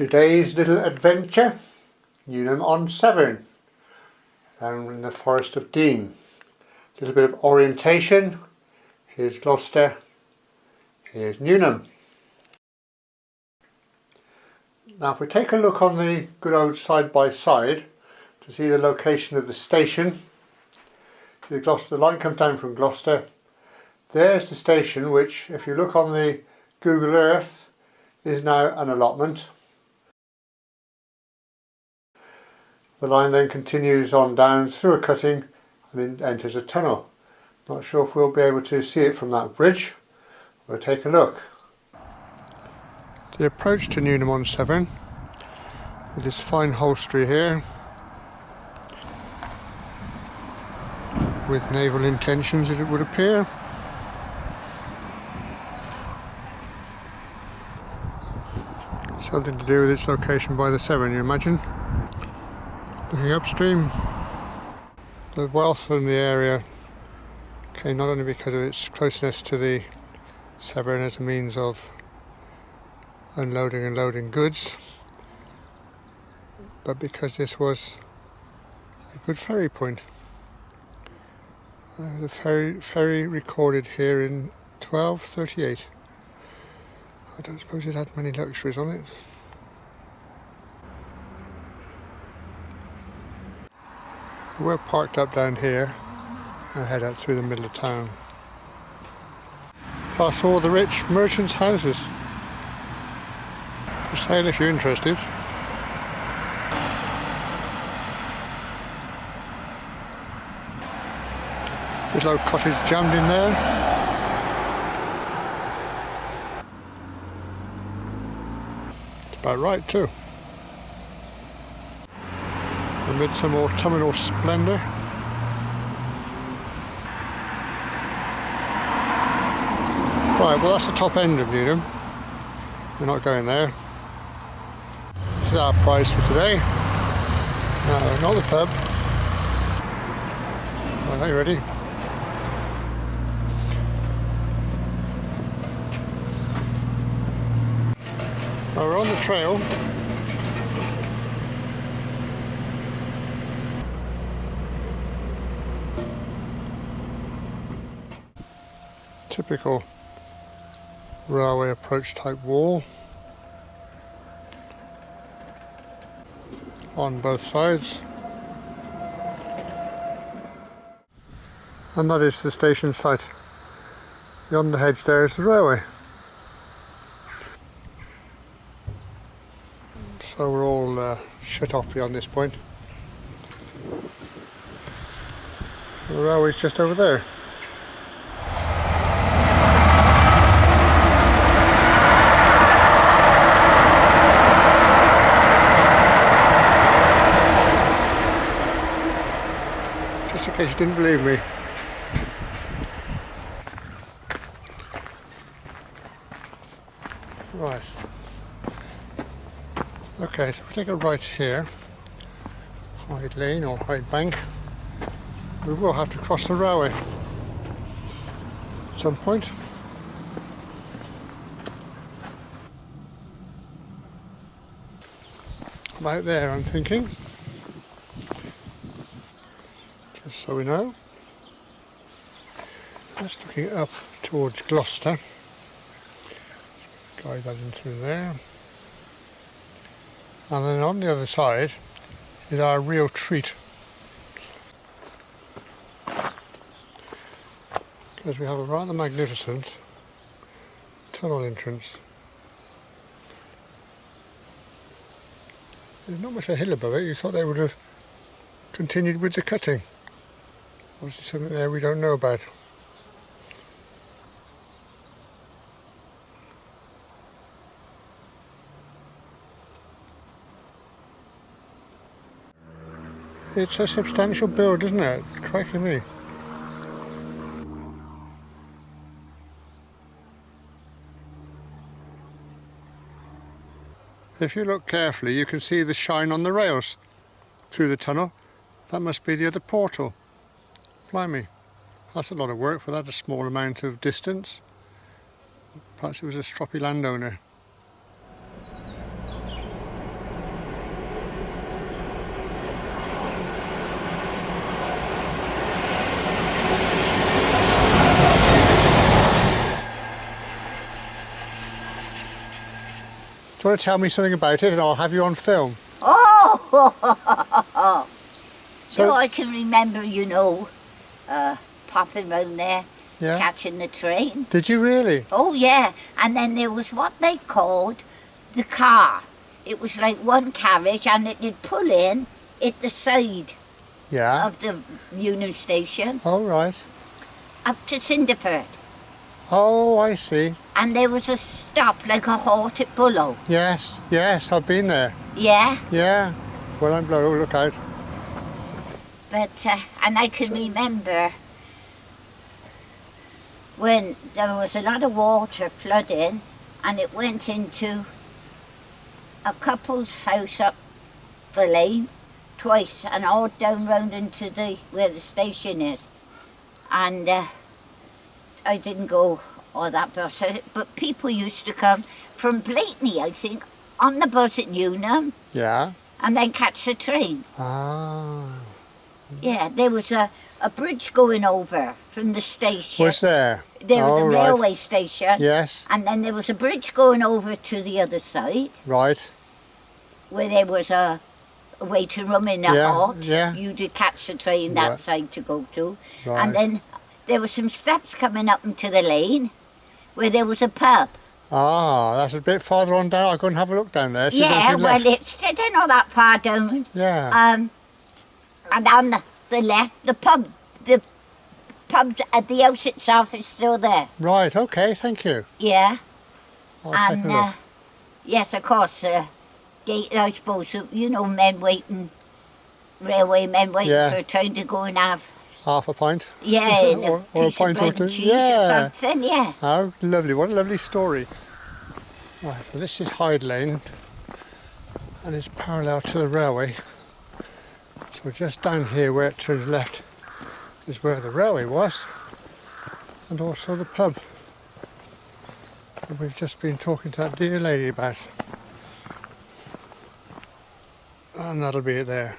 Today's little adventure, Newnham on Severn, down in the Forest of Dean. A little bit of orientation. Here's Gloucester, here's Newnham. Now if we take a look on the good old side by side to see the location of the station, the line comes down from Gloucester. There's the station, which if you look on the Google Earth is now an allotment. The line then continues on down through a cutting and then enters a tunnel. Not sure if we'll be able to see it from that bridge. We'll take a look. The approach to Newnham on Severn, with this fine hostelry here, with naval intentions as it would appear. Something to do with its location by the Severn, you imagine. Looking upstream, the wealth in the area came not only because of its closeness to the Severn as a means of unloading and loading goods, but because this was a good ferry point. The ferry recorded here in 1238. I don't suppose it had many luxuries on it. We're parked up down here and head out through the middle of town. Past all the rich merchants' houses. For sale if you're interested. Little old cottage jammed in there. It's about right too. Amid some autumnal splendour. Right, well that's the top end of Newnham. We're not going there. This is our price for today. No, not the pub. Right, are you ready? Well, we're on the trail. Typical railway approach type wall on both sides, and that is the station site. Beyond the hedge there is the railway, so we're all shut off beyond this point. The railway's just over there. Just in case you didn't believe me. Right. Okay, so if we take a right here, Hyde Lane or Hyde Bank, we will have to cross the railway at some point. About there, I'm thinking. Just so we know. That's looking up towards Gloucester. Guide that in through there. And then on the other side is our real treat. Because we have a rather magnificent tunnel entrance. There's not much a hill above it. You thought they would have continued with the cutting. Obviously something there we don't know about. It's a substantial build, isn't it? Crikey me. If you look carefully, you can see the shine on the rails through the tunnel. That must be the other portal. Blimey, that's a lot of work for that a small amount of distance. Perhaps it was a stroppy landowner. got to tell me something about it and I'll have you on film. Oh! So No, I can remember, you know, popping round there, yeah. catching the train. Did you really? Oh yeah, and then there was what they called the car. It was like one carriage and it'd pull in at the side Yeah. of the Newnham station Oh, right. up to Cinderford. Oh, I see. And there was a stop, like a halt at Bullow. Yes, yes, I've been there. Yeah, Yeah. Well, I'm blow, look out. but, and I can remember when there was a lot of water flooding and it went into a couple's house up the lane twice and all down round into where the station is. And I didn't go all that bus, but people used to come from Blakeney, I think, on the bus at Newnham Yeah. and then catch the train. Ah. Yeah, there was a bridge going over from the station. Was there? There was Oh, the right. railway station. Yes. And then there was a bridge going over to the other side Right. where there was a waiting room in a Yeah, halt. yeah. You did catch the train that Right. side to go to. Right. And then there were some steps coming up into the lane where there was a pub. Ah, that's a bit farther on down. I'll go and have a look down there. See if there's Yeah, anything well, left. they're not that far down. Yeah. And on the left, the pub at the house itself is still there. Right, okay, thank you. Yeah. I'll take a look. Yes, of course, gate, I suppose, you know, railway men waiting Yeah. for a train to go and have, Half a pint. yeah, and Or a piece pint of or bread two. and cheese Yeah. or something, yeah. How lovely, what a lovely story. Right, well, this is Hyde Lane and it's parallel to the railway. So just down here where it turns left is where the railway was and also the pub that we've just been talking to that dear lady about. And that'll be it there.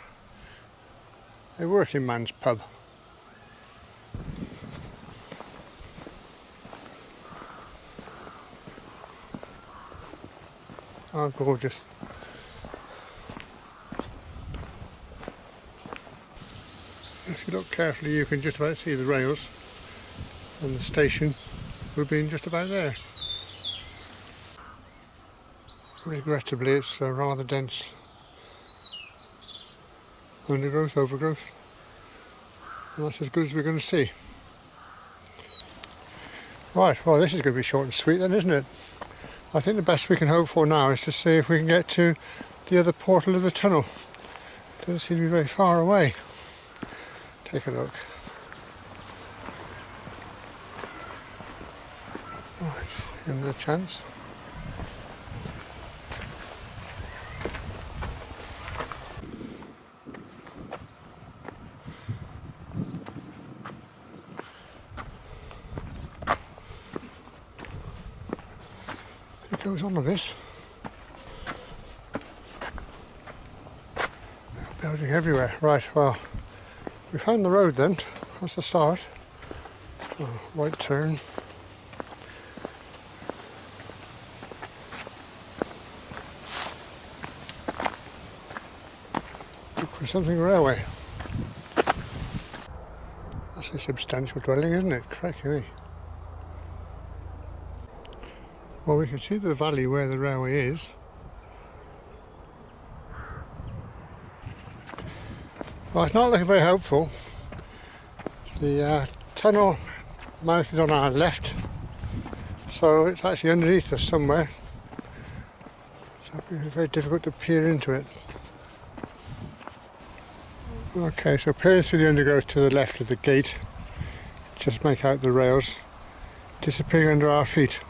A working man's pub. Oh, gorgeous. If you look carefully, you can just about see the rails, and the station will be just about there. Regrettably, it's rather dense undergrowth, overgrowth, and that's as good as we're going to see. Right, well, this is going to be short and sweet then, isn't it? I think the best we can hope for now is to see if we can get to the other portal of the tunnel. Doesn't seem to be very far away. Take a look. Right, another chance. It goes on a bit. Building everywhere. Right, well, we found the road then. That's the start. Oh, right turn. Look for something railway. That's a substantial dwelling, isn't it? Cracky me. Well, we can see the valley where the railway is. Well, it's not looking very hopeful. The tunnel mouth is on our left, so it's actually underneath us somewhere. So it'll be very difficult to peer into it. Okay, so peering through the undergrowth to the left of the gate, just make out the rails disappearing under our feet.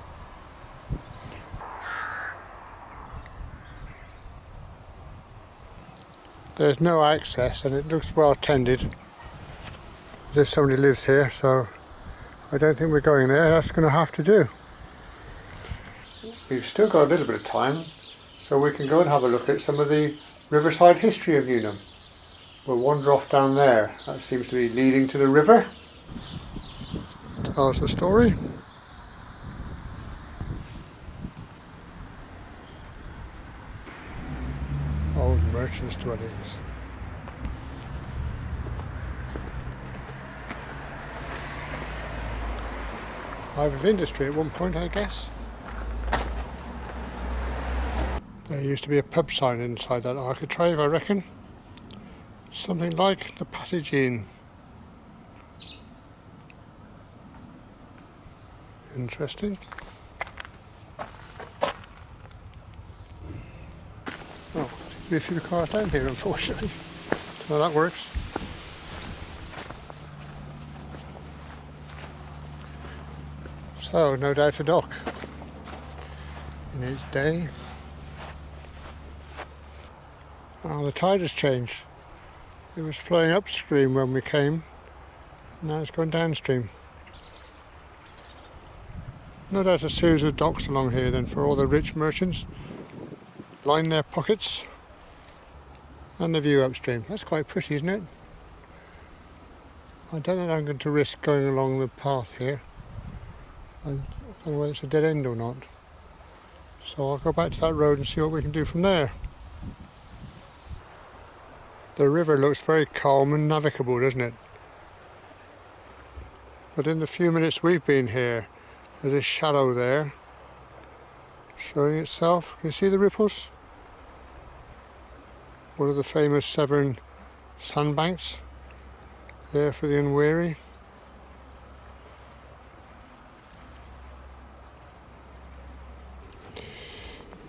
There's no access and it looks well tended, as if somebody lives here, so I don't think we're going there. That's going to have to do. We've still got a little bit of time, so we can go and have a look at some of the riverside history of Newnham. We'll wander off down there. That seems to be leading to the river. Tells the story. merchants' dwellings. Hive of industry at one point, I guess. There used to be a pub sign inside that architrave, I reckon. Something like the Passage Inn. Interesting. Oh, there's be a few cars down here, unfortunately. So that works. So, no doubt a dock in its day. Oh, the tide has changed. It was flowing upstream when we came, now it's going downstream. No doubt a series of docks along here then for all the rich merchants. Line their pockets and the view upstream. That's quite pretty, isn't it? I don't think I'm going to risk going along the path here. I don't know whether it's a dead end or not. So I'll go back to that road and see what we can do from there. The river looks very calm and navigable, doesn't it? But in the few minutes we've been here, there's a shallow there showing itself. Can you see the ripples? One of the famous Severn sandbanks there for the unwary.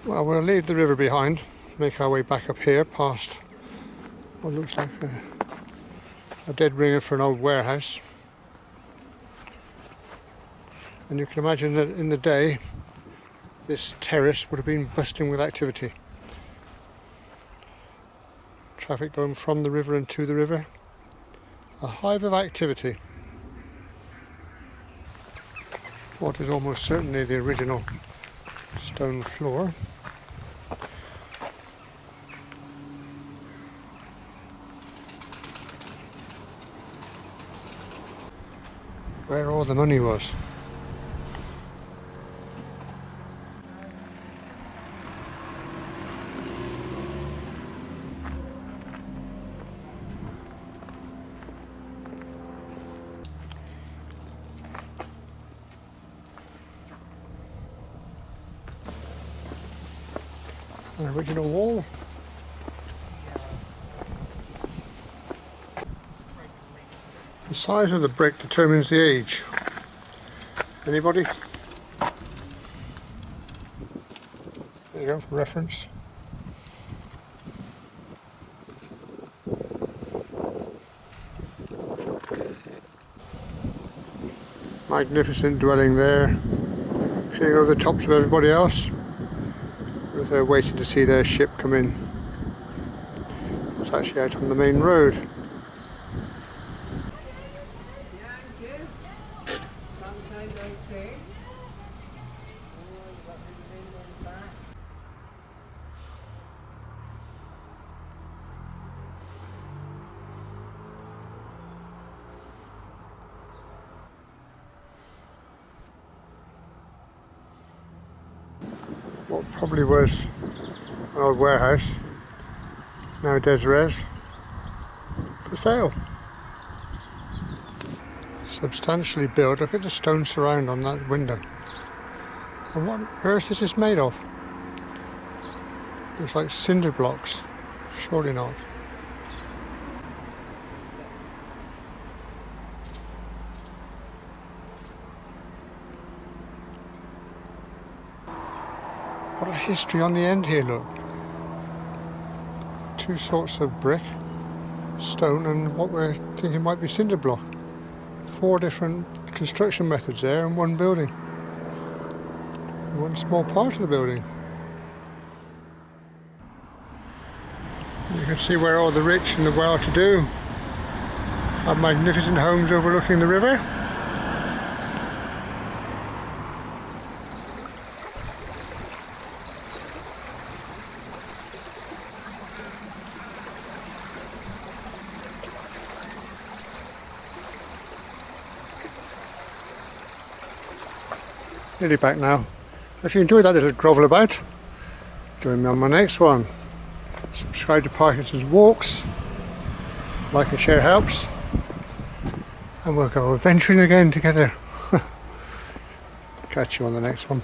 Well, we'll leave the river behind, make our way back up here past what looks like a dead ringer for an old warehouse. And you can imagine that in the day this terrace would have been bursting with activity. Traffic going from the river and to the river. A hive of activity. What is almost certainly the original stone floor. Where all the money was. An original wall. The size of the brick determines the age. Anybody? There you go, for reference. Magnificent dwelling there, peering over the tops of everybody else. As they're waiting to see their ship come in. It's actually out on the main road. What probably was an old warehouse, now des-res, for sale. Substantially built. Look at the stone surround on that window. And what on earth is this made of? Looks like cinder blocks. Surely not. What a history on the end here, look. Two sorts of brick, stone, and what we're thinking might be cinder block. 4 different construction methods there in one building. One small part of the building. You can see where all the rich and the well-to-do have magnificent homes overlooking the river. Nearly back now. If you enjoyed that little grovel about, join me on my next one. Subscribe subscribe to Parkinson's Walks. Like and share helps. And we'll go adventuring again together. Catch you on the next one.